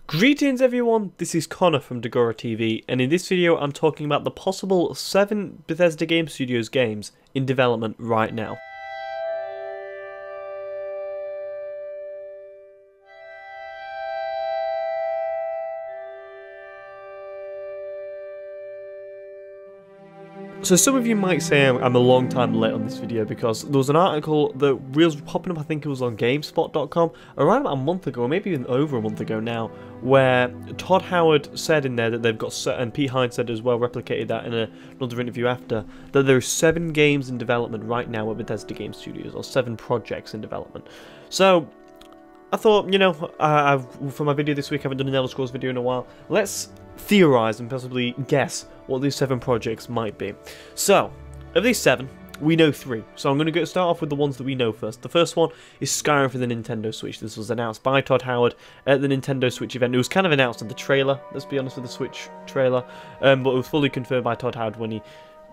Greetings everyone, this is Connor from Dagora TV, and in this video I'm talking about the possible 7 Bethesda Game Studios games in development right now. So some of you might say I'm a long time late on this video because there was an article that was popping up, I think it was on GameSpot.com, around about a month ago, or maybe even over a month ago now, where Todd Howard said in there that they've got, and Pete Hines said as well, replicated that in another interview after, that there are 7 games in development right now at Bethesda Game Studios, or 7 projects in development. So I thought, you know, for my video this week, I haven't done an Elder Scrolls video in a while, let's theorise and possibly guess what these 7 projects might be. So, of these 7, we know 3. So I'm going to start off with the ones that we know first. The first one is Skyrim for the Nintendo Switch. This was announced by Todd Howard at the Nintendo Switch event. It was kind of announced in the trailer, let's be honest, with the Switch trailer, but it was fully confirmed by Todd Howard when he,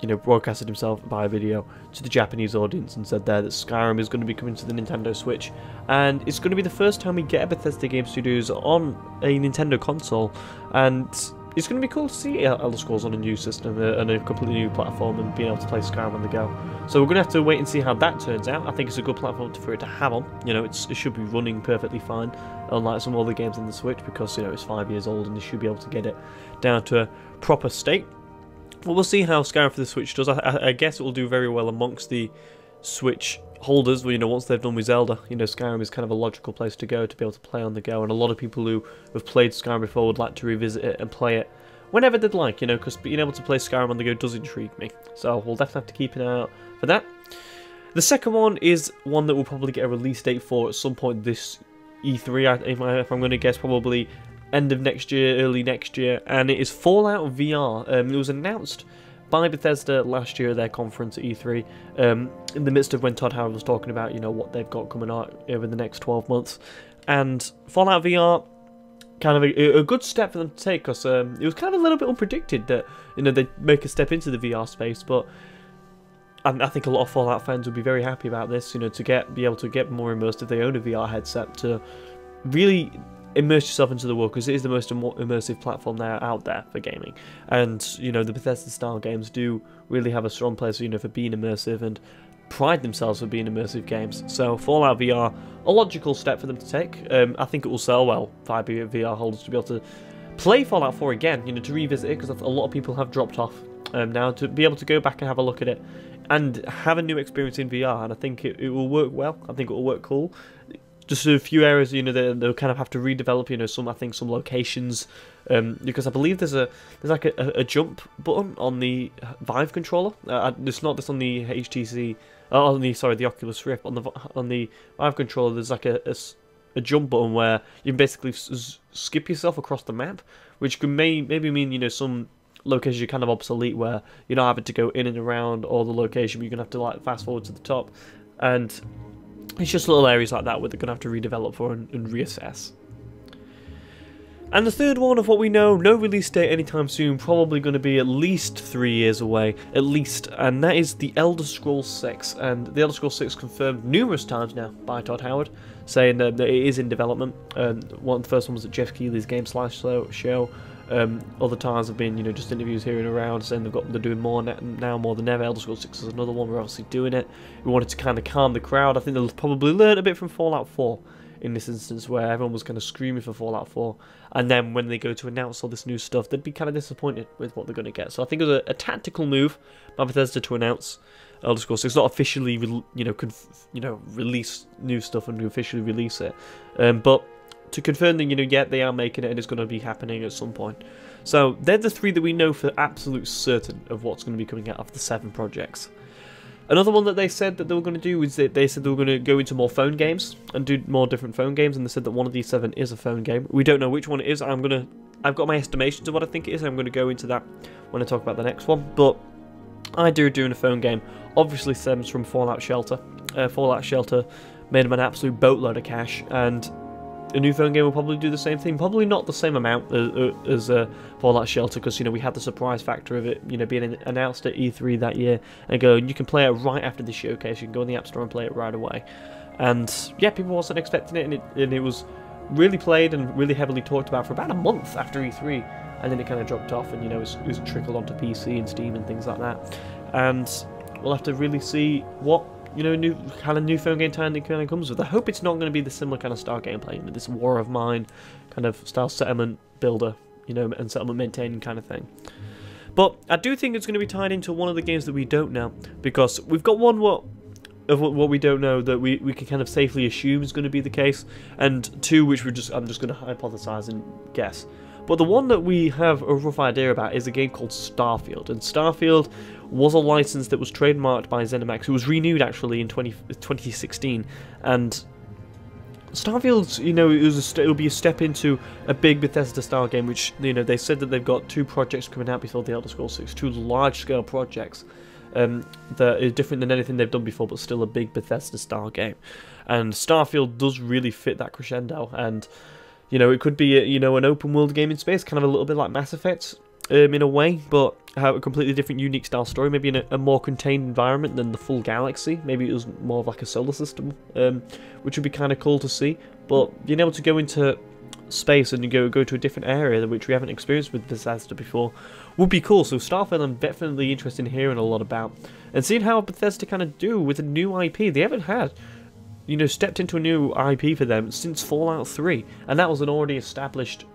you know, broadcasted himself by video to the Japanese audience and said there that Skyrim is going to be coming to the Nintendo Switch, and it's going to be the first time we get a Bethesda Game Studios on a Nintendo console, and it's going to be cool to see Elder Scrolls on a new system and a completely new platform and being able to play Skyrim on the go. So we're going to have to wait and see how that turns out. I think it's a good platform for it to have on. You know, it should be running perfectly fine, unlike some other games on the Switch, because, you know, it's 5 years old and they should be able to get it down to a proper state. Well, we'll see how Skyrim for the Switch does. I guess it will do very well amongst the Switch holders. Well, you know, once they've done with Zelda, you know, Skyrim is kind of a logical place to go to be able to play on the go, and a lot of people who have played Skyrim before would like to revisit it and play it whenever they'd like, you know, because being able to play Skyrim on the go does intrigue me. So we'll definitely have to keep an eye out for that. The second one is one that we'll probably get a release date for at some point this E3, if I'm going to guess, probably end of next year, early next year, and it is Fallout VR. It was announced by Bethesda last year at their conference at E3, in the midst of when Todd Howard was talking about, you know, what they've got coming out over the next 12 months. And Fallout VR, kind of a good step for them to take, because it was kind of a little bit unpredicted that, you know, they'd make a step into the VR space, but I think a lot of Fallout fans would be very happy about this, you know, to be able to get more immersed if they own a VR headset, to really immerse yourself into the world, because it is the most immersive platform now out there for gaming. And, you know, the Bethesda style games do really have a strong place, you know, for being immersive and pride themselves for being immersive games. So Fallout VR, a logical step for them to take. I think it will sell well for VR holders to be able to play Fallout 4 again, you know, to revisit it, because a lot of people have dropped off now, to be able to go back and have a look at it and have a new experience in VR, and I think it will work well. I think it will work cool. Just a few areas, you know, they'll kind of have to redevelop, you know, some locations, because I believe there's like a jump button on the Vive controller. It's not this on the HTC, on the Oculus Rift. On the Vive controller, there's like a jump button where you can basically skip yourself across the map, which could maybe mean, you know, some locations are kind of obsolete where you're not having to go in and around all the location, but you're gonna have to like fast forward to the top, and it's just little areas like that where they're going to have to redevelop for and reassess. And the third one of what we know, no release date anytime soon, probably going to be at least 3 years away, at least, and that is the Elder Scrolls 6. And the Elder Scrolls 6 confirmed numerous times now by Todd Howard, saying that it is in development. The first one was at Jeff Keighley's Game Slash show. Other times have been, you know, just interviews here and around saying they're doing more now more than ever. Elder Scrolls 6 is another one. We're obviously doing it. We wanted to kind of calm the crowd. I think they'll probably learn a bit from Fallout 4 in this instance, where everyone was kind of screaming for Fallout 4, and then when they go to announce all this new stuff, they'd be kind of disappointed with what they're going to get. So I think it was a tactical move by Bethesda to announce Elder Scrolls 6. It's not officially, release new stuff and officially release it, but to confirm that, you know, yeah, they are making it and it's going to be happening at some point. So they're the 3 that we know for absolute certain of what's going to be coming out of the 7 projects. Another one that they said that they were going to do is that they said they were going to go into more phone games and do more different phone games, and they said that one of these 7 is a phone game. We don't know which one it is. I've got my estimations of what I think it is, and I'm going to go into that when I talk about the next one. But idea of doing a phone game obviously stems from Fallout Shelter. Fallout Shelter made them an absolute boatload of cash, and a new phone game will probably do the same thing. Probably not the same amount as Fallout Shelter, because, you know, we had the surprise factor of it, you know, being announced at E3 that year, and you can play it right after the showcase. You can go in the App Store and play it right away. And yeah, people wasn't expecting it, and it was really played and really heavily talked about for about a month after E3, and then it kind of dropped off, and it was trickled onto PC and Steam and things like that. And we'll have to really see what new phone game kind of comes with. I hope it's not going to be the similar kind of style gameplay, this War of Mine kind of style settlement builder, and settlement maintaining kind of thing. But I do think it's going to be tied into one of the games that we don't know, because we've got one of what we don't know that we can kind of safely assume is going to be the case, and two which I'm just going to hypothesize and guess. But the one that we have a rough idea about is a game called Starfield, and Starfield was a license that was trademarked by ZeniMax. It was renewed actually in 2016, and Starfield, it'll be a step into a big Bethesda style game, which they said that they've got 2 projects coming out before the Elder Scrolls 6, 2 large-scale projects. That is different than anything they've done before, but still a big Bethesda-style game. And Starfield does really fit that crescendo, and it could be an open-world game in space, kind of a little bit like Mass Effect in a way, but have a completely different, unique style story, maybe in a more contained environment than the full galaxy. Maybe it was more of like a solar system, which would be kind of cool to see. But being able to go into space and go to a different area which we haven't experienced with Bethesda before would be cool. So Starfield I'm definitely interested in hearing a lot about, and seeing how Bethesda kind of do with a new IP. They haven't had stepped into a new IP for them since Fallout 3, and that was an already established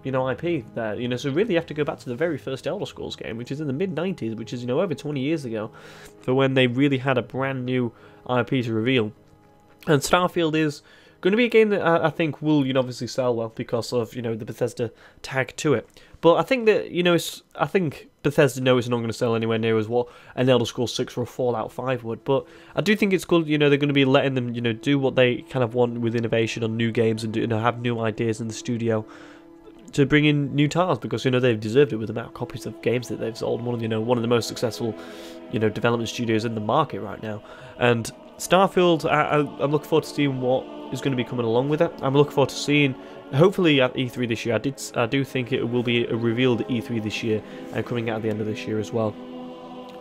IP there, so really you have to go back to the very first Elder Scrolls game, which is in the mid-90s, which is over 20 years ago, for when they really had a brand new IP to reveal. And Starfield is going to be a game that I think will, obviously sell well because of, the Bethesda tag to it. But I think that, I think Bethesda know it's not going to sell anywhere near as what an Elder Scrolls 6 or a Fallout 5 would. But I do think it's cool, they're going to be letting them, do what they kind of want with innovation on new games and have new ideas in the studio to bring in new titles, because they've deserved it with the amount of copies of games that they've sold. One of the most successful development studios in the market right now. And Starfield, I'm looking forward to seeing what is going to be coming along with it. I'm looking forward to seeing, hopefully at E3 this year. I do think it will be revealed at E3 this year and coming out at the end of this year as well.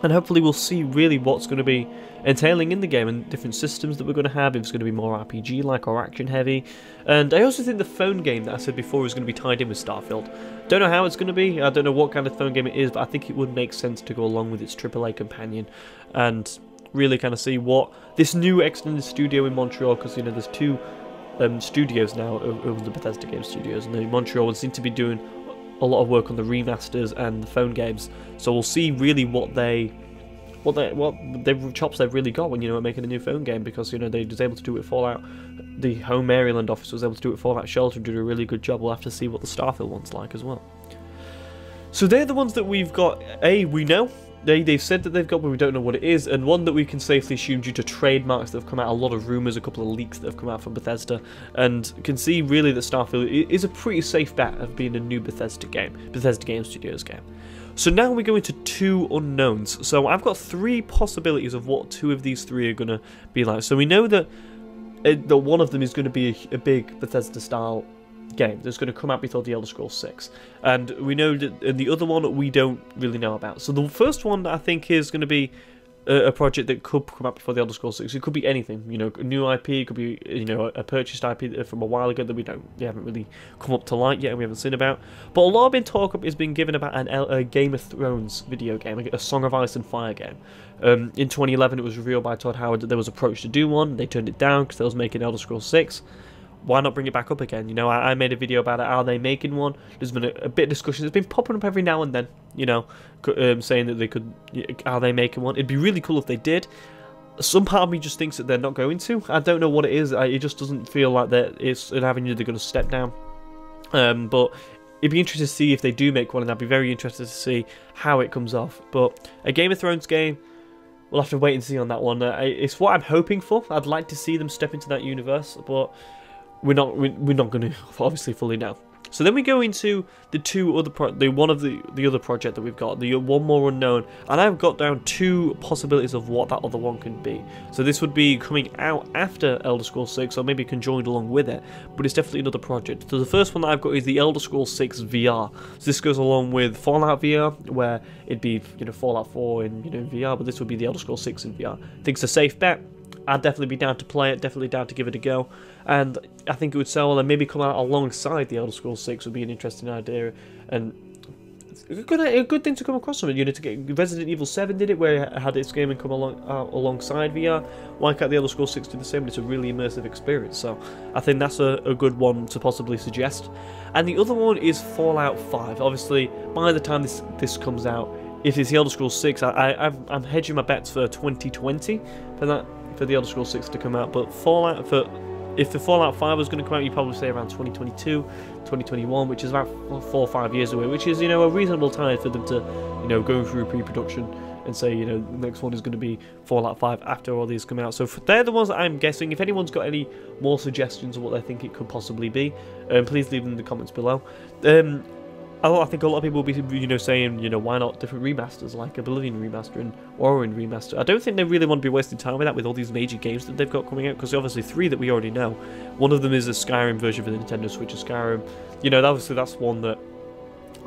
And hopefully we'll see really what's going to be entailing in the game and different systems that we're going to have, if it's going to be more RPG-like or action-heavy. And I also think the phone game that I said before is going to be tied in with Starfield. Don't know how it's going to be, I don't know what kind of phone game it is, but I think it would make sense to go along with its AAA companion and really kind of see what this new extended studio in Montreal, because there's 2 studios now of the Bethesda game studios, and the Montreal ones seem to be doing a lot of work on the remasters and the phone games, so we'll see really what chops they've really got when making a new phone game, because they was able to do it with Fallout. The Home Maryland office was able to do it with Fallout Shelter, did a really good job. We'll have to see what the Starfield one's like as well. So they're the ones that we've got. We know they've said that they've got, but we don't know what it is, and one that we can safely assume due to trademarks that have come out, a lot of rumours, a couple of leaks that have come out from Bethesda, and can see really that Starfield is a pretty safe bet of being a new Bethesda Game Studios game. So now we go into 2 unknowns. So I've got 3 possibilities of what 2 of these 3 are going to be like. So we know that one of them is going to be a big Bethesda style game that's going to come out before the Elder Scrolls 6, and we know that the other one we don't really know about. So the first one I think is going to be a project that could come out before the Elder Scrolls 6. It could be anything, a new IP, it could be a purchased IP from a while ago that they haven't really come up to light yet and we haven't seen about. But a lot of talk has been given about a Game of Thrones video game, a Song of Ice and Fire game. In 2011 it was revealed by Todd Howard that there was an approach to do one. They turned it down because they was making Elder Scrolls 6. Why not bring it back up again? I made a video about it. Are they making one? There's been a bit of discussion. It's been popping up every now and then, saying that they could. Are they making one? It'd be really cool if they did. Some part of me just thinks that they're not going to. I don't know what it is. It just doesn't feel like that it's an avenue they're going to step down. But it'd be interesting to see if they do make one, and I'd be very interested to see how it comes off. But a Game of Thrones game, we'll have to wait and see on that one. It's what I'm hoping for. I'd like to see them step into that universe, but we're not going to obviously fully know. So then we go into the 2 other the other project that we've got, the one more unknown, and I've got down 2 possibilities of what that other one can be. So this would be coming out after Elder Scrolls 6, or maybe conjoined along with it, but it's definitely another project. So the first one that I've got is the Elder Scrolls 6 VR. So this goes along with Fallout VR, where it'd be Fallout 4 in VR, but this would be the Elder Scrolls 6 in VR. I think it's a safe bet. I'd definitely be down to play it, definitely down to give it a go, and I think it would sell and maybe come out alongside the Elder Scrolls 6 would be an interesting idea, and a good thing to come across from it. You know, to get Resident Evil 7 did it, where it had its gaming come alongside VR. Why can't the Elder Scrolls 6 do the same? It's a really immersive experience, so I think that's a good one to possibly suggest. And the other one is Fallout 5. Obviously, by the time this comes out, it is the Elder Scrolls 6. I'm hedging my bets for 2020 for the Elder Scrolls 6 to come out, but if the Fallout 5 was going to come out, you'd probably say around 2022, 2021, which is about 4 or 5 years away, which is, you know, a reasonable time for them to, you know, go through pre-production and say, you know, the next one is going to be Fallout 5 after all these come out. So they're the ones that I'm guessing. If anyone's got any more suggestions of what they think it could possibly be, please leave them in the comments below. I think a lot of people will be, you know, saying, you know, why not different remasters, like Oblivion remaster and Morrowind remaster. I don't think they really want to be wasting time with that, with all these major games that they've got coming out, because obviously 3 that we already know. One of them is a Skyrim version for the Nintendo Switch of Skyrim. You know, obviously that's one that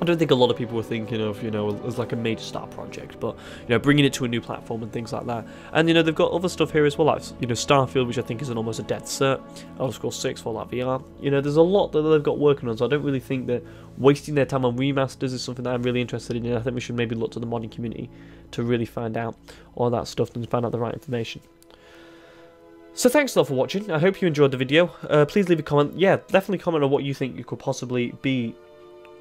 I don't think a lot of people were thinking of, you know, as like a major star project, but, you know, bringing it to a new platform and things like that. And, you know, they've got other stuff here as well, like, you know, Starfield, which I think is almost a dead cert, Elder Scrolls 6, Fallout VR. You know, there's a lot that they've got working on, so I don't really think that wasting their time on remasters is something that I'm really interested in. I think we should maybe look to the modding community to really find out all that stuff and find out the right information. So thanks a lot for watching. I hope you enjoyed the video. Please leave a comment. Yeah, definitely comment on what you think you could possibly be,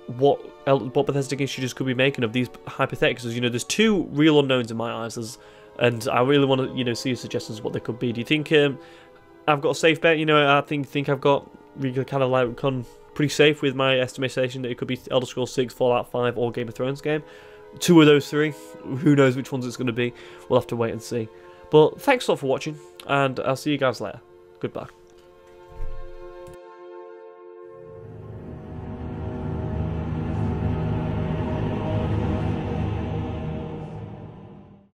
what Bethesda game studios could be making of these hypotheticals. You know, there's 2 real unknowns in my eyes, and I really want to, you know, see your suggestions of what they could be. Do you think I've got a safe bet? You know, I think I've got really kind of like gone pretty safe with my estimation that it could be Elder Scrolls 6, Fallout 5, or Game of Thrones game. 2 of those 3. Who knows which ones it's going to be? We'll have to wait and see. But thanks a lot for watching, and I'll see you guys later. Goodbye.